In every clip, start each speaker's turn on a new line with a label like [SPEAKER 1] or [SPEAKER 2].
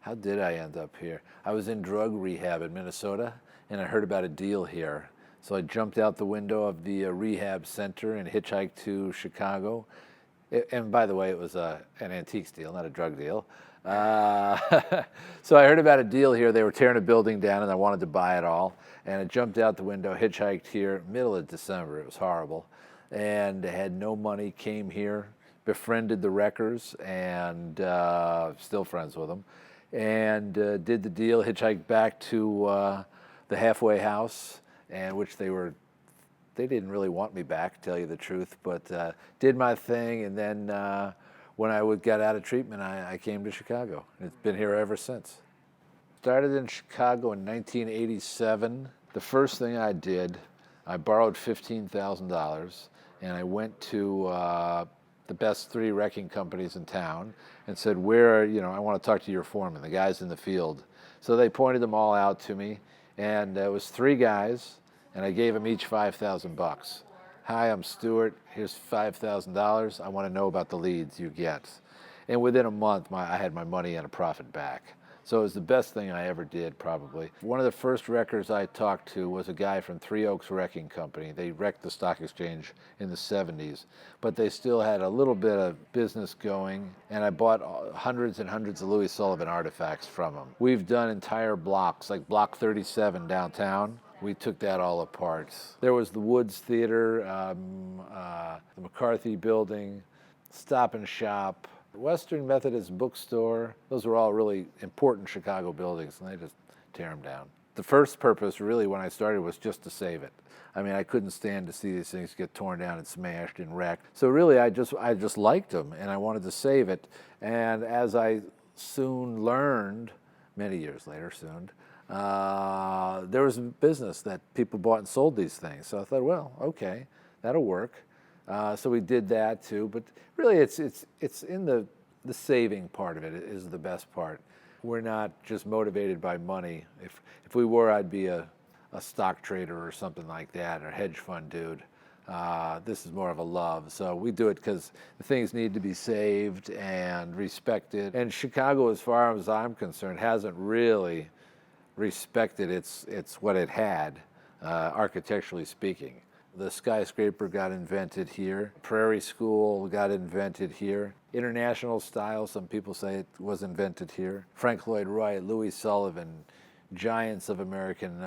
[SPEAKER 1] How did I end up here? I was in drug rehab in Minnesota, and I heard about a deal here. So I jumped out the window of the rehab center and hitchhiked to Chicago. And by the way, it was an antiques deal, not a drug deal. Uh, so I heard about a deal here. They were tearing a building down, and I wanted to buy it all. And I jumped out the window, hitchhiked here, middle of December. It was horrible. And I had no money, came here, befriended the wreckers, and still friends with them. And did the deal, hitchhiked back to the halfway house, and which they didn't really want me back, to tell you the truth, but did my thing, and then when I got out of treatment, I came to Chicago. It's been here ever since. Started in Chicago in 1987. The first thing I did, I borrowed $15,000, and I went to the best 3 wrecking companies in town and said, I want to talk to your foreman, the guys in the field. So they pointed them all out to me, and it was 3 guys, and I gave them each $5,000. Hi, I'm Stuart. Here's $5,000. I want to know about the leads you get. And within a month, I had my money and a profit back. So it was the best thing I ever did, probably. One of the first wreckers I talked to was a guy from Three Oaks Wrecking Company. They wrecked the stock exchange in the 70s, but they still had a little bit of business going, and I bought hundreds and hundreds of Louis Sullivan artifacts from them. We've done entire blocks, like Block 37 downtown. We took that all apart. There was the Woods Theater, the McCarthy Building, Stop and Shop, Western Methodist Bookstore. Those were all really important Chicago buildings, and they just tear them down. The first purpose, really, when I started, was just to save it. I mean, I couldn't stand to see these things get torn down and smashed and wrecked. So really, I just liked them, and I wanted to save it. And as I soon learned, many years later, there was a business that people bought and sold these things. So I thought, well, okay, that'll work. So we did that too, but really it's in the saving part of it is the best part. We're not just motivated by money. If we were, I'd be a stock trader or something like that, or a hedge fund dude. This is more of a love. So we do it because the things need to be saved and respected. And Chicago, as far as I'm concerned, hasn't really respected its what it had, architecturally speaking. The skyscraper got invented here. Prairie School got invented here. International style, some people say it was invented here. Frank Lloyd Wright, Louis Sullivan, giants of American,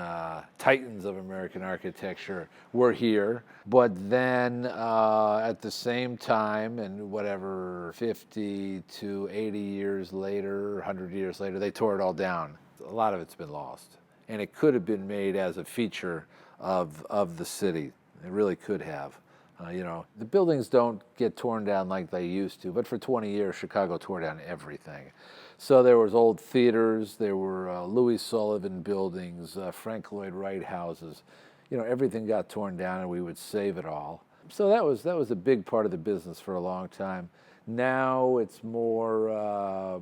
[SPEAKER 1] titans of American architecture were here. But then at the same time, and whatever, 50 to 80 years later, 100 years later, they tore it all down. A lot of it's been lost. And it could have been made as a feature of the city. It really could have. The buildings don't get torn down like they used to, but for 20 years, Chicago tore down everything. So there was old theaters, there were Louis Sullivan buildings, Frank Lloyd Wright houses. Everything got torn down, and we would save it all. So that was a big part of the business for a long time. Now it's more,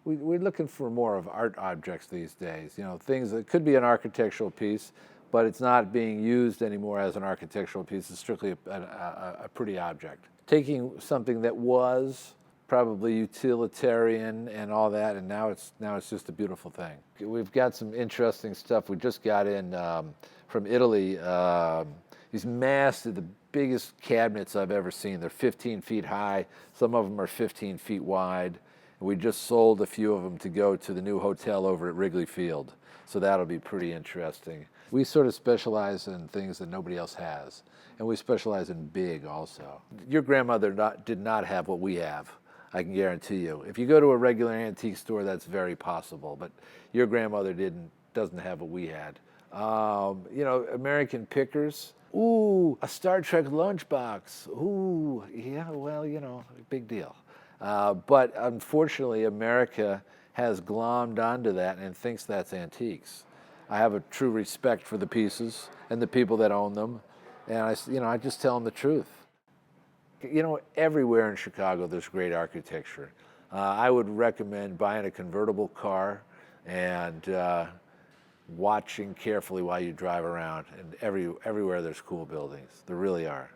[SPEAKER 1] we're looking for more of art objects these days. Things that could be an architectural piece, but it's not being used anymore as an architectural piece. It's strictly a pretty object. Taking something that was probably utilitarian and all that, and now it's just a beautiful thing. We've got some interesting stuff. We just got in from Italy, these massive, the biggest cabinets I've ever seen. They're 15 feet high. Some of them are 15 feet wide. We just sold a few of them to go to the new hotel over at Wrigley Field. So that'll be pretty interesting. We sort of specialize in things that nobody else has. And we specialize in big also. Your grandmother did not have what we have, I can guarantee you. If you go to a regular antique store, that's very possible. But your grandmother doesn't have what we had. American pickers. Ooh, a Star Trek lunchbox. Ooh, yeah, well, big deal. But unfortunately, America has glommed onto that and thinks that's antiques. I have a true respect for the pieces and the people that own them, and I just tell them the truth. Everywhere in Chicago there's great architecture. I would recommend buying a convertible car and watching carefully while you drive around. And everywhere there's cool buildings. There really are.